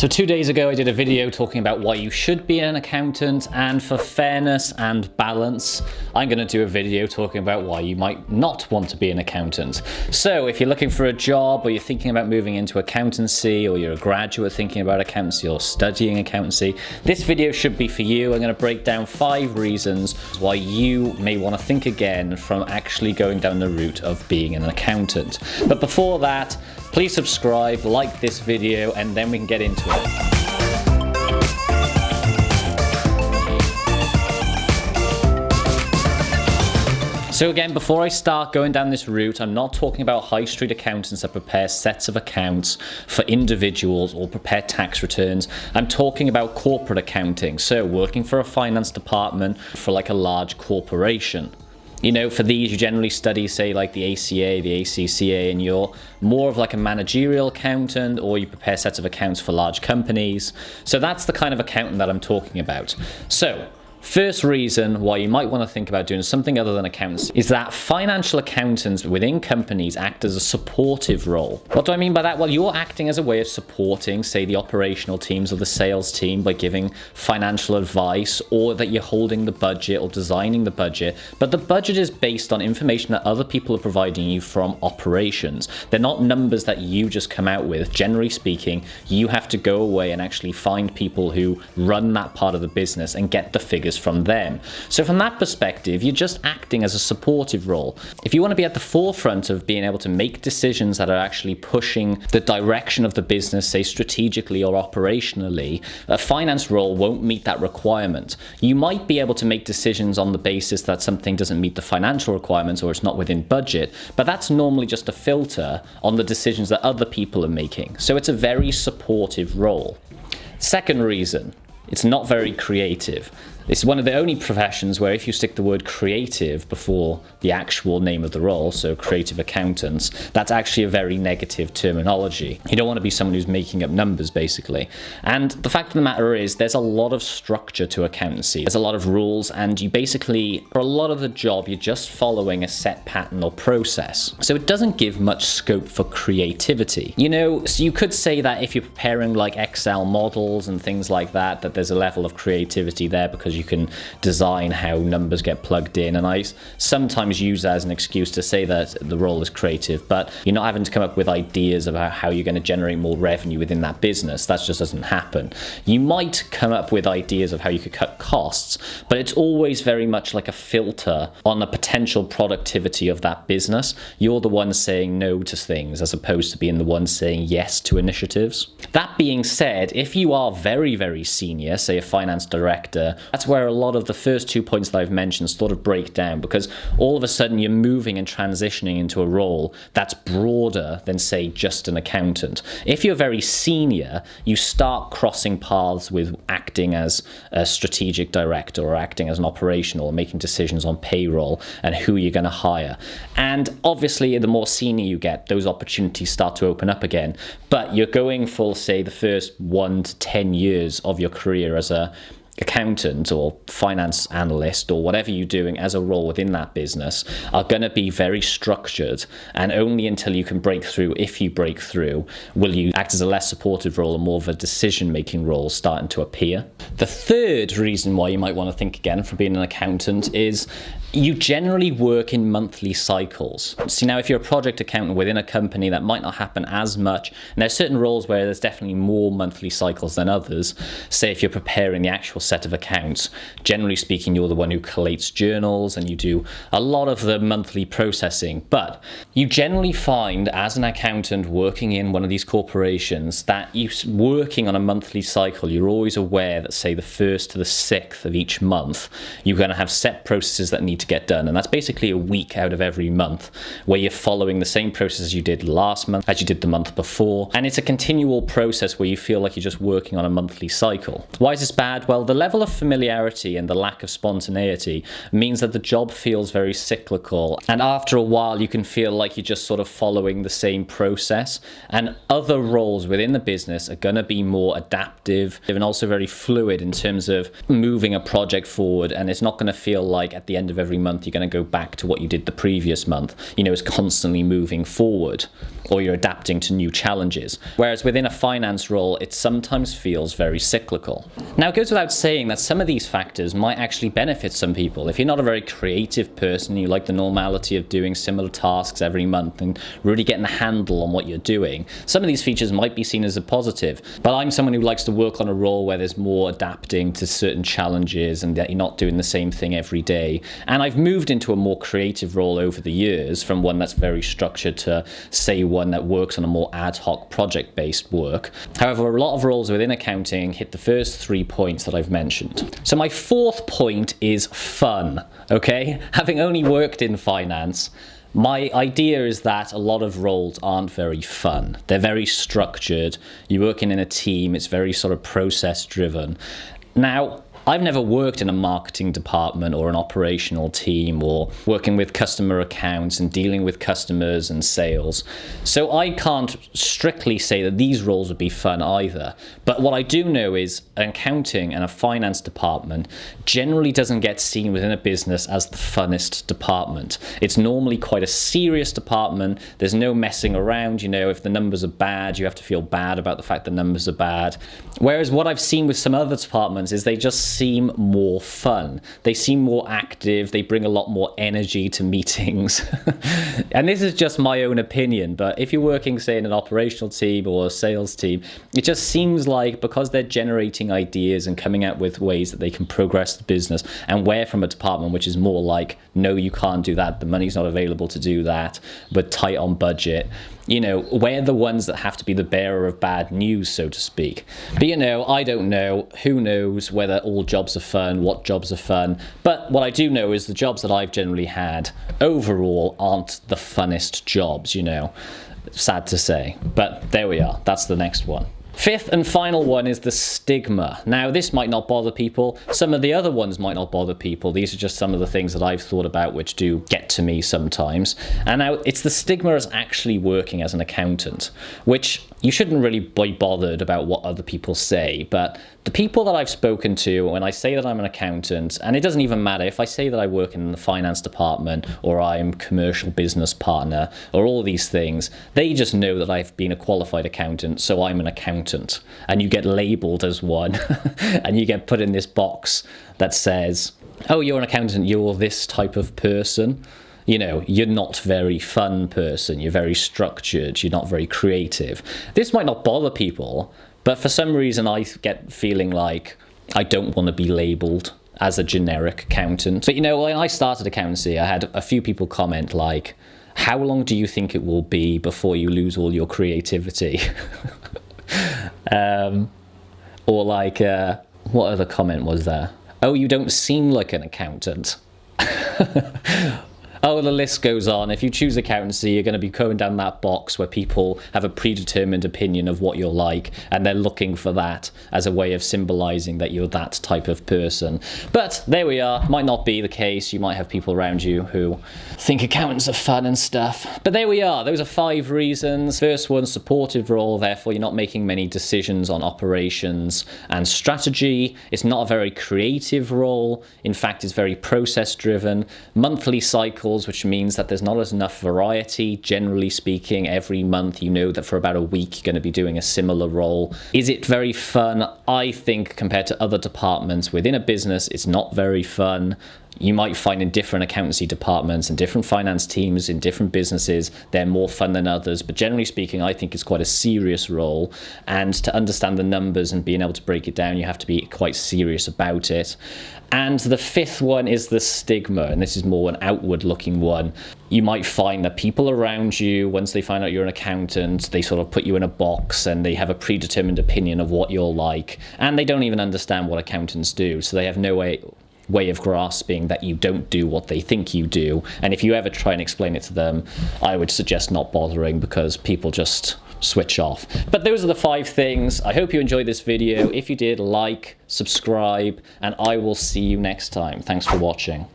So 2 days ago I did a video talking about why you should be an accountant, and for fairness and balance I'm going to do a video talking about why you might not want to be an accountant. So if you're looking for a job, or you're thinking about moving into accountancy, or you're a graduate thinking about accountancy or studying accountancy, this video should be for you. I'm going to break down 5 reasons why you may want to think again from actually going down the route of being an accountant. But before that, please subscribe, like this video, and then we can get into it. So again, before I start going down this route, I'm not talking about high street accountants that prepare sets of accounts for individuals or prepare tax returns. I'm talking about corporate accounting, so working for a finance department for like a large corporation. You know, for these, you generally study, say, like the ACA, the ACCA, and you're more of like a managerial accountant, or you prepare sets of accounts for large companies. So that's the kind of accountant that I'm talking about. So, first reason why you might want to think about doing something other than accounts is that financial accountants within companies act as a supportive role. What do I mean by that? Well, you're acting as a way of supporting, say, the operational teams or the sales team by giving financial advice, or that you're holding the budget or designing the budget. But the budget is based on information that other people are providing you from operations. They're not numbers that you just come out with. Generally speaking, you have to go away and actually find people who run that part of the business and get the figures from them. So from that perspective, you're just acting as a supportive role. If you want to be at the forefront of being able to make decisions that are actually pushing the direction of the business, say strategically or operationally, a finance role won't meet that requirement. You might be able to make decisions on the basis that something doesn't meet the financial requirements or it's not within budget, but that's normally just a filter on the decisions that other people are making. So it's a very supportive role. Second reason, it's not very creative. It's one of the only professions where if you stick the word creative before the actual name of the role, so creative accountants, that's actually a very negative terminology. You don't want to be someone who's making up numbers, basically. And the fact of the matter is, there's a lot of structure to accountancy. There's a lot of rules, and you basically, for a lot of the job, you're just following a set pattern or process. So it doesn't give much scope for creativity. You know, so you could say that if you're preparing like Excel models and things like that, that there's a level of creativity there because you can design how numbers get plugged in, and I sometimes use that as an excuse to say that the role is creative, but you're not having to come up with ideas about how you're going to generate more revenue within that business. That just doesn't happen. You might come up with ideas of how you could cut costs, but it's always very much like a filter on the potential productivity of that business. You're the one saying no to things as opposed to being the one saying yes to initiatives. That being said, if you are very, very senior, say a finance director, that's where a lot of the first 2 points that I've mentioned sort of break down, because all of a sudden you're moving and transitioning into a role that's broader than, say, just an accountant. If you're very senior, you start crossing paths with acting as a strategic director, or acting as an operational, or making decisions on payroll and who you're going to hire. And obviously, the more senior you get, those opportunities start to open up again. But you're going for, say, the first 1 to 10 years of your career as a accountant or finance analyst, or whatever you're doing as a role within that business, are going to be very structured, and only until you can break through, if you break through, will you act as a less supportive role and more of a decision-making role starting to appear. The third reason why you might want to think again from being an accountant is you generally work in monthly cycles. See, now if you're a project accountant within a company, that might not happen as much, and there's certain roles where there's definitely more monthly cycles than others. Say if you're preparing the actual set of accounts, generally speaking, you're the one who collates journals and you do a lot of the monthly processing. But you generally find, as an accountant working in one of these corporations, that you're working on a monthly cycle. You're always aware that, say, the 1st to the 6th of each month, you're going to have set processes that need to get done, and that's basically a week out of every month where you're following the same process you did last month as you did the month before, and it's a continual process where you feel like you're just working on a monthly cycle. Why is this bad? Well, the level of familiarity and the lack of spontaneity means that the job feels very cyclical, and after a while you can feel like you're just sort of following the same process, and other roles within the business are going to be more adaptive and also very fluid in terms of moving a project forward, and it's not going to feel like at the end of every every month you're going to go back to what you did the previous month. You know, it's constantly moving forward, or you're adapting to new challenges. Whereas within a finance role, it sometimes feels very cyclical. Now, it goes without saying that some of these factors might actually benefit some people. If you're not a very creative person, you like the normality of doing similar tasks every month and really getting a handle on what you're doing, some of these features might be seen as a positive. But I'm someone who likes to work on a role where there's more adapting to certain challenges and that you're not doing the same thing every day. And I've moved into a more creative role over the years, from one that's very structured to, say, one that works on a more ad hoc project-based work. However, a lot of roles within accounting hit the first 3 points that I've mentioned. So my fourth point is fun, okay? Having only worked in finance, my idea is that a lot of roles aren't very fun. They're very structured. You're working in a team. It's very sort of process driven. Now, I've never worked in a marketing department or an operational team or working with customer accounts and dealing with customers and sales. So I can't strictly say that these roles would be fun either. But what I do know is an accounting and a finance department generally doesn't get seen within a business as the funnest department. It's normally quite a serious department. There's no messing around. You know, if the numbers are bad, you have to feel bad about the fact the numbers are bad. Whereas what I've seen with some other departments is they just seem more fun. They seem more active. They bring a lot more energy to meetings. And this is just my own opinion, but if you're working, say, in an operational team or a sales team, it just seems like because they're generating ideas and coming out with ways that they can progress the business, and we're from a department which is more like, no, you can't do that, the money's not available to do that, but tight on budget. You know, we're the ones that have to be the bearer of bad news, so to speak. But you know, I don't know. Who knows whether all jobs are fun, what jobs are fun. But what I do know is the jobs that I've generally had overall aren't the funnest jobs, you know. Sad to say. But there we are. That's the next one. Fifth and final one is the stigma. Now, this might not bother people. Some of the other ones might not bother people. These are just some of the things that I've thought about which do get to me sometimes. And now it's the stigma as actually working as an accountant, which you shouldn't really be bothered about what other people say. But the people that I've spoken to, when I say that I'm an accountant, and it doesn't even matter if I say that I work in the finance department or I'm commercial business partner or all these things, they just know that I've been a qualified accountant, so I'm an accountant. And you get labeled as one and you get put in this box that says, oh, you're an accountant, you're this type of person. You know, you're not very fun person, you're very structured, you're not very creative. This might not bother people, but for some reason I get feeling like I don't want to be labelled as a generic accountant. But you know, when I started accountancy, I had a few people comment like, how long do you think it will be before you lose all your creativity? Or like, what other comment was there? Oh, you don't seem like an accountant. Oh, the list goes on. If you choose accountancy, you're going to be going down that box where people have a predetermined opinion of what you're like, and they're looking for that as a way of symbolizing that you're that type of person. But there we are. Might not be the case. You might have people around you who think accountants are fun and stuff. But there we are. Those are 5 reasons. First one, supportive role. Therefore, you're not making many decisions on operations and strategy. It's not a very creative role. In fact, it's very process driven. Monthly cycle, which means that there's not enough variety. Generally speaking, every month you know that for about a week you're going to be doing a similar role. Is it very fun? I think compared to other departments within a business, it's not very fun. You might find in different accountancy departments and different finance teams in different businesses, they're more fun than others. But generally speaking, I think it's quite a serious role. And to understand the numbers and being able to break it down, you have to be quite serious about it. And the 5th one is the stigma, and this is more an outward-looking one. You might find that people around you, once they find out you're an accountant, they sort of put you in a box and they have a predetermined opinion of what you're like, and they don't even understand what accountants do, so they have no way of grasping that you don't do what they think you do. And if you ever try and explain it to them, I would suggest not bothering, because people just switch off. But those are the 5 things. I hope you enjoyed this video. If you did, like, subscribe, and I will see you next time. Thanks for watching.